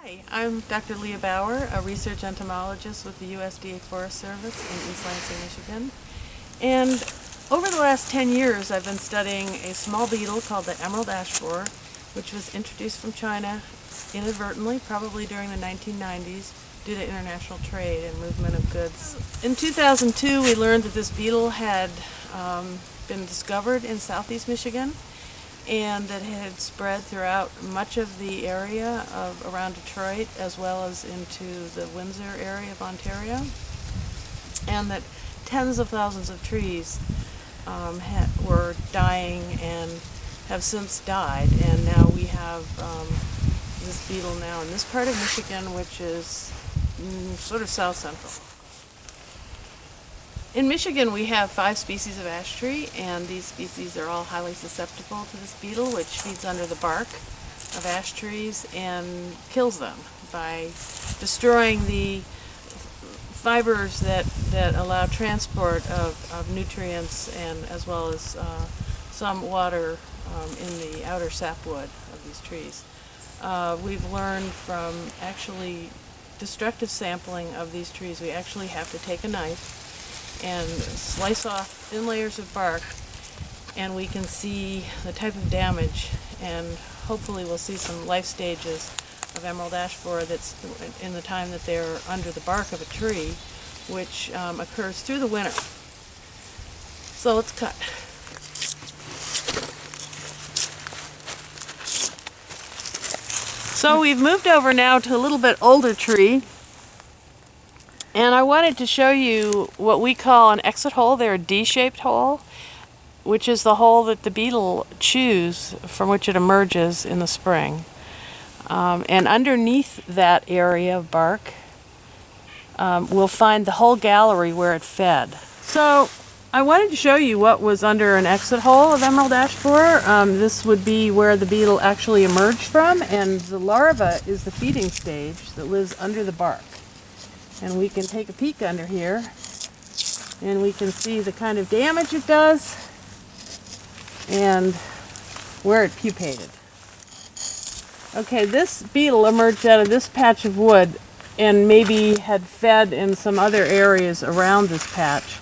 Hi, I'm Dr. LeahB, a research entomologist with the USDA Forest Service in East Lansing, Michigan. And over the last 10 years I've been studying a small beetle called the emerald ash borer, which was introduced from China inadvertently, probably during the 1990s, due to international trade and movement of goods. In 2002 we learned that this beetle had been discovered in southeast Michigan, and that it had spread throughout much of the area around Detroit, as well as into the Windsor area of Ontario, and that tens of thousands of trees were dying and have since died, and now we have this beetle now in this part of Michigan, which is sort of south central. In Michigan we have 5 species of ash tree, and these species are all highly susceptible to this beetle, which feeds under the bark of ash trees and kills them by destroying the fibers that allow transport of nutrients, and as well as some water in the outer sapwood of these trees. We've learned from actually destructive sampling of these trees, we actually have to take a knife and slice off thin layers of bark, and we can see the type of damage, and hopefully we'll see some life stages of emerald ash borer that's in the time that they're under the bark of a tree, which occurs through the winter. So let's cut. So we've moved over now to a little bit older tree, and I wanted to show you what we call an exit hole. They're a D-shaped hole, which is the hole that the beetle chews from which it emerges in the spring. And underneath that area of bark, we'll find the whole gallery where it fed. So I wanted to show you what was under an exit hole of emerald ash borer. This would be where the beetle actually emerged from, and the larva is the feeding stage that lives under the bark. And we can take a peek under here, and we can see the kind of damage it does and where it pupated. Okay, this beetle emerged out of this patch of wood and maybe had fed in some other areas around this patch.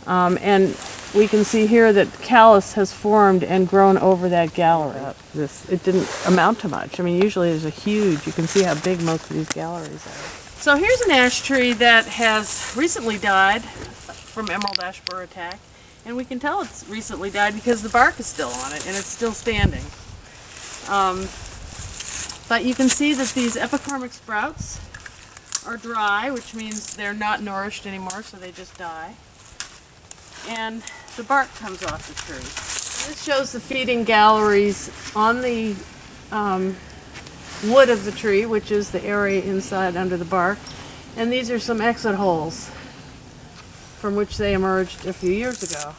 And we can see here that callus has formed and grown over that gallery. It didn't amount to much. I mean, usually there's a huge, you can see how big most of these galleries are. So here's an ash tree that has recently died from emerald ash borer attack, and we can tell it's recently died because the bark is still on it and it's still standing. But you can see that these epicormic sprouts are dry, which means they're not nourished anymore, so they just die. And the bark comes off the tree. This shows the feeding galleries on the wood of the tree, which is the area inside under the bark, and these are some exit holes from which they emerged a few years ago.